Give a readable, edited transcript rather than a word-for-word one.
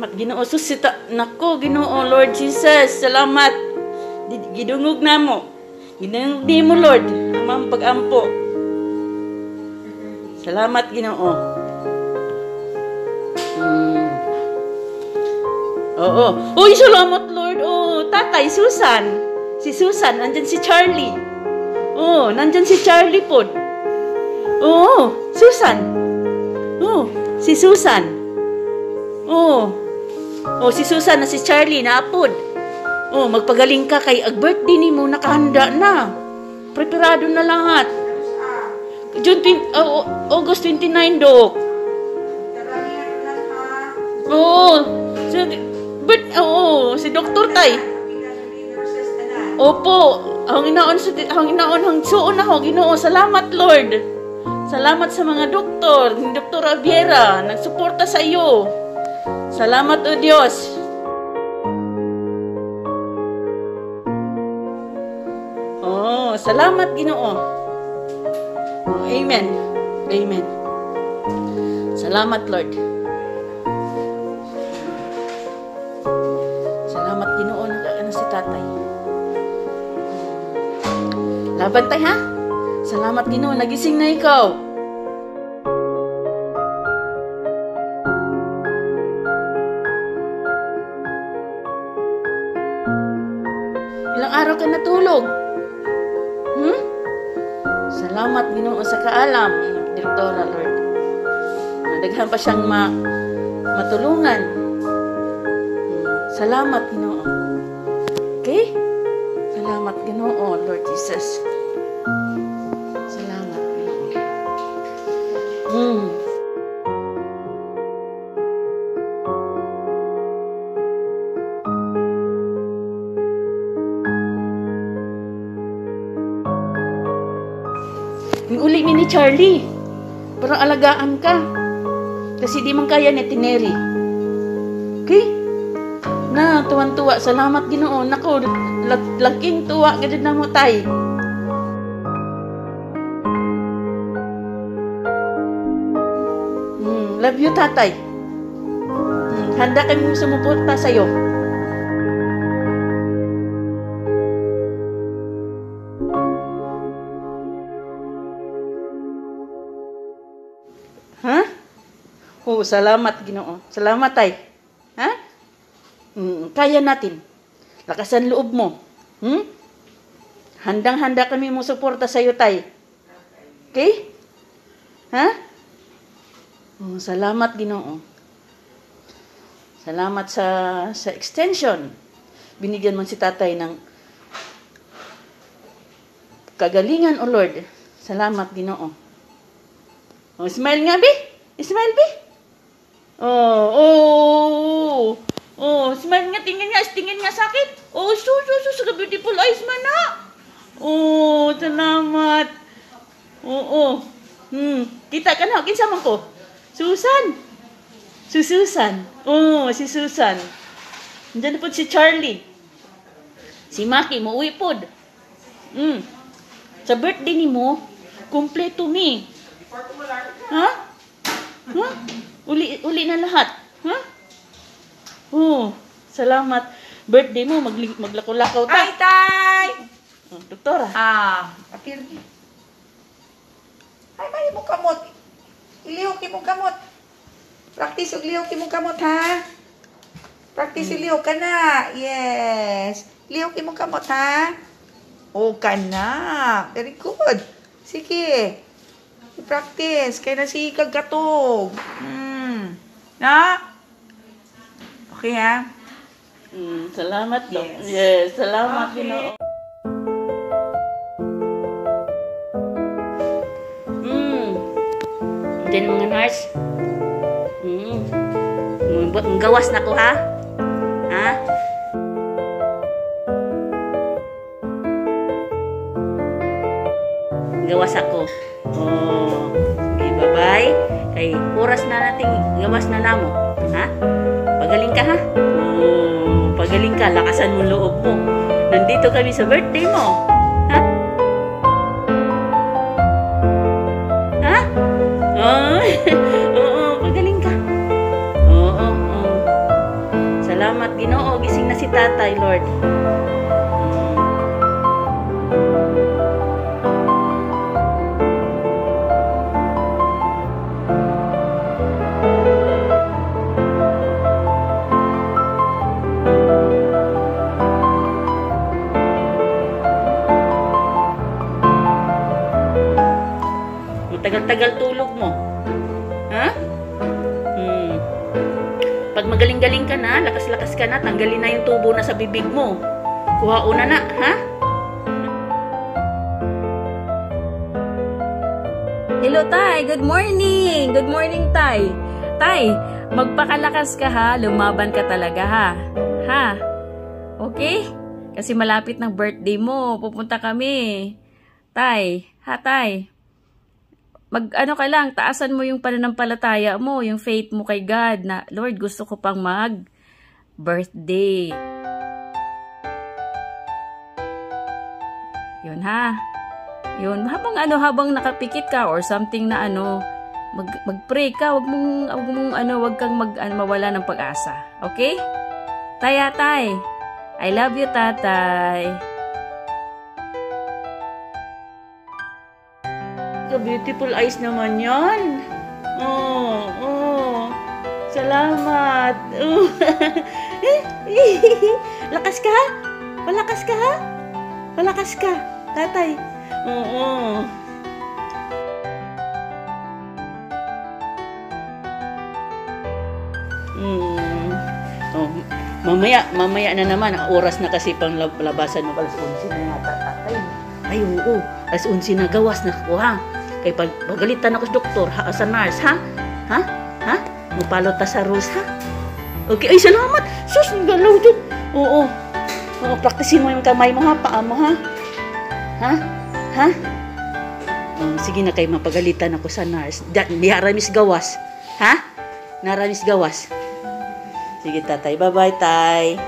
Salamat, Ginoo. Susita, nako, Ginoo, Lord Jesus. Salamat. Gidungog na mo. Gidungog di mo, Lord. Ang pag-ampo. Salamat, Ginoo. Oo. Uy, salamat, Lord. Oh, tatay, Susan. Si Susan, nandyan si Charlie. Oh, nandyan si Charlie po. Oo, Susan. Oh, si Susan. Oh. Oh, si Susan na si Charlie na apod. Oh, magpagaling ka kay birthday ni mo, nakahanda na. Preparado na lahat. August 29, Dok. Oo. Si Dr. Tay. Opo. Ang inaon suon ako, Ginoo. Salamat, Lord. Salamat sa mga doktor, ni Dr. Aviera, nagsuporta sa iyo. Salamat, O Diyos. Oh, salamat, Ginoo. Oh, amen. Amen. Salamat, Lord. Salamat, Ginoo, na si tatay. Laban tayo, ha? Salamat, Ginoo, nagising na ikaw. Ilang araw ka natulog? Salamat, Ginoo, sa kaalam, Direktora, Lord. Daghan pa siyang matulungan. Salamat, Ginoo. Okay? Salamat, Ginoo, Lord Jesus. Salamat, Ginoo. Uli ni Charlie. Parang alagaan ka. Kasi di man kaya ni Tineri. Okay? Na, tuwan-tuwa. Salamat, Ginoo. Nako, laking tuwa. Ganyan na mo, tay. Love you, tatay. Handa kami sumuporta sa'yo. Ha? Oh, salamat, Ginoo. Salamat, tay. Ha? Kaya natin. Lakasan loob mo. Handang-handa kami mo suporta sa iyo, tay. Okay? Ha? Oh, salamat, Ginoo. Salamat sa extension. Binigyan mo si tatay ng kagalingan, O Lord. Salamat, Ginoo. Oh, smile nga, Bi. Smile, Bi. Smile nga. Tingin nga sakit. Oh, so beautiful eyes man na. Oh, salamat. Kita ka na. Kinsa man ko? Susan. Si Susan. Oh, si Susan. Diyan po si Charlie. Si Maki, mauwi po. Sa birthday ni mo, kumpleto mi. Ha? Uli na lahat. Ha? Oh, salamat. Birthday mo, maglakaw-lakaw ta. Hi, tay! Oh, doktora. Apir. Ay, may mo kamot. Ilihok imong kamot. Practice og lihok imong kamot, ha? Practice ilihok ka na. Yes. Lihok imong kamot, ha? O ka na. Very good. Sige. I-practice. Kaya na si kagkatog. Na? Okay, ha? Salamat, Dok. Yes, salamat, Ginoo. Diyan mga nurse. Gawas na ko, ha? Ha? Gawas ako. Oh, okay, bye-bye. Kay oras na nating gawas na namo. Ha? Pagaling ka, ha? Oh, pagaling ka. Lakasan mo loob mo. Nandito kami sa birthday mo. Ha? Ha? Oh, oo, pagaling ka. Oo. tatay, Lord. Tagal-tagal tulog mo. Ha? Pag magaling-galing ka na, lakas-lakas ka na, tanggalin na yung tubo na sa bibig mo. Kuha una na, ha? Hello, Tay. Good morning. Good morning, Tay. Tay, magpakalakas ka ha. Lumaban ka talaga ha. Ha? Okay? Kasi malapit ng birthday mo. Pupunta kami. Tay. Ha, Tay? Ano ka lang, taasan mo yung pananampalataya mo, yung faith mo kay God na, Lord, gusto ko pang mag-birthday. Yun ha. Yun, habang nakapikit ka or something na mag-pray ka, wag kang mawala ng pag-asa. Okay? Tay. I love you, tatay. Beautiful eyes naman yan. Salamat. Lakas ka? Palakas ka ha? Palakas ka, tatay. Mamaya na naman. Oras na kasi pang labasan mo. Alas 11 na yata, tatay. Ay, oo. Alas 11 na gawas na ko, ha? Kay pagalitan ako sa doktor, sa nurse, ha? Ha? Mupalot ta sa rules, ha? Okay, ay, salamat! Sus, galaw dyan! Oo, praktisin mo yung kamay mo, ha? Paa mo, ha? Ha? Sige na kayo, mapagalitan ako sa nurse. Naramis gawas, ha? Naramis gawas. Sige, tatay. Bye-bye, tay.